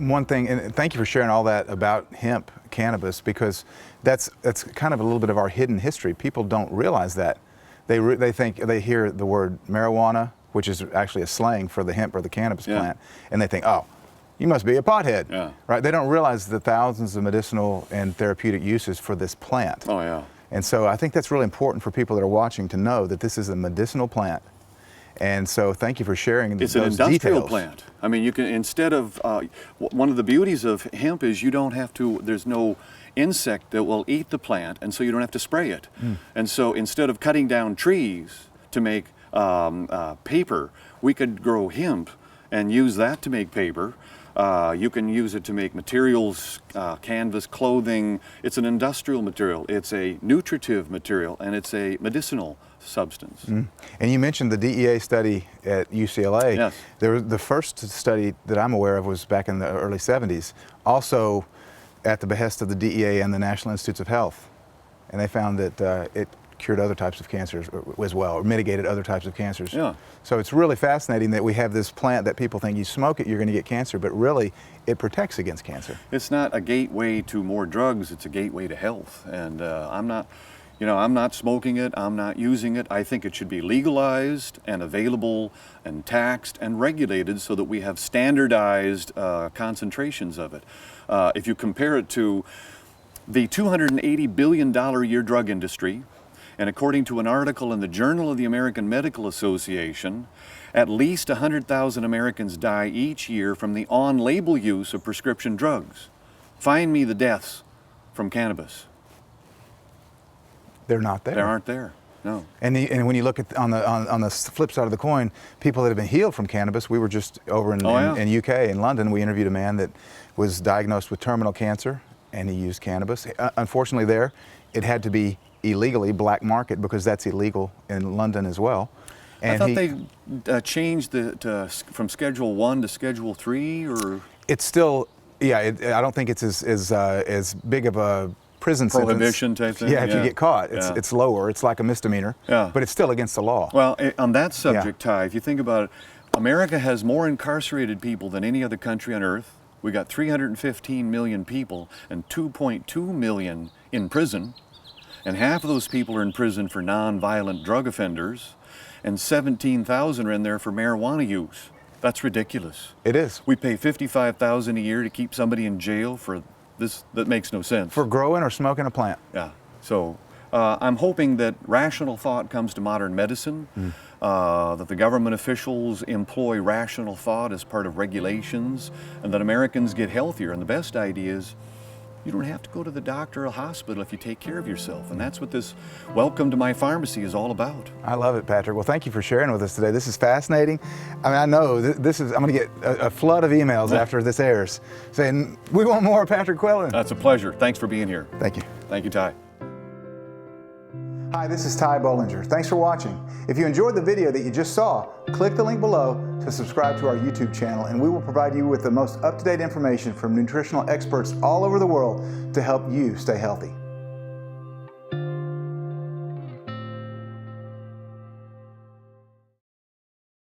one thing, and thank you for sharing all that about hemp cannabis, because that's kind of a little bit of our hidden history. People don't realize that. They think, they hear the word marijuana, which is actually a slang for the hemp or the cannabis plant, and they think, oh, you must be a pothead, right? They don't realize the thousands of medicinal and therapeutic uses for this plant. Oh, yeah. And so I think that's really important for people that are watching to know that this is a medicinal plant. And so thank you for sharing those details. It's an industrial plant. I mean, you can, instead of, one of the beauties of hemp is you don't have to, there's no insect that will eat the plant, and so you don't have to spray it. And so instead of cutting down trees to make paper, we could grow hemp and use that to make paper. You can use it to make materials, canvas, clothing. It's an industrial material. It's a nutritive material, and it's a medicinal substance. And you mentioned the DEA study at UCLA. Yes. The first study that I'm aware of was back in the early 70s, also at the behest of the DEA and the National Institutes of Health. And they found that it cured other types of cancers as well, or mitigated other types of cancers. Yeah. So it's really fascinating that we have this plant that people think you smoke it, you're going to get cancer, but really it protects against cancer. It's not a gateway to more drugs, it's a gateway to health. And I'm not smoking it, I'm not using it. I think it should be legalized and available and taxed and regulated so that we have standardized concentrations of it. If you compare it to the $280 billion a year drug industry, and according to an article in the Journal of the American Medical Association, at least 100,000 Americans die each year from the on-label use of prescription drugs. Find me the deaths from cannabis. They're not there. They aren't there, no. And when you look at on the flip side of the coin, people that have been healed from cannabis, we were just over in UK, in London, we interviewed a man that was diagnosed with terminal cancer, and he used cannabis. Unfortunately there, it had to be illegally black market, because that's illegal in London as well. And I thought they changed from Schedule 1 to Schedule 3, or? It's still, I don't think it's as big of a prison prohibition sentence. type thing? If you get caught, it's lower. It's like a misdemeanor, but it's still against the law. Well, on that subject, Ty, if you think about it, America has more incarcerated people than any other country on earth. We got 315 million people and 2.2 million in prison. And half of those people are in prison for non-violent drug offenders, and 17,000 are in there for marijuana use. That's ridiculous. It is. We pay $55,000 a year to keep somebody in jail for this. That makes no sense. For growing or smoking a plant. Yeah. So I'm hoping that rational thought comes to modern medicine, that the government officials employ rational thought as part of regulations, and that Americans get healthier. And the best idea is, you don't have to go to the doctor or a hospital if you take care of yourself. And that's what this Welcome to My Pharmacy is all about. I love it, Patrick. Well, thank you for sharing with us today. This is fascinating. I mean, I know I'm going to get a flood of emails after this airs saying, we want more Patrick Quillin. That's a pleasure. Thanks for being here. Thank you. Thank you, Ty. Hi, this is Ty Bollinger. Thanks for watching. If you enjoyed the video that you just saw, click the link below to subscribe to our YouTube channel, and we will provide you with the most up-to-date information from nutritional experts all over the world to help you stay healthy.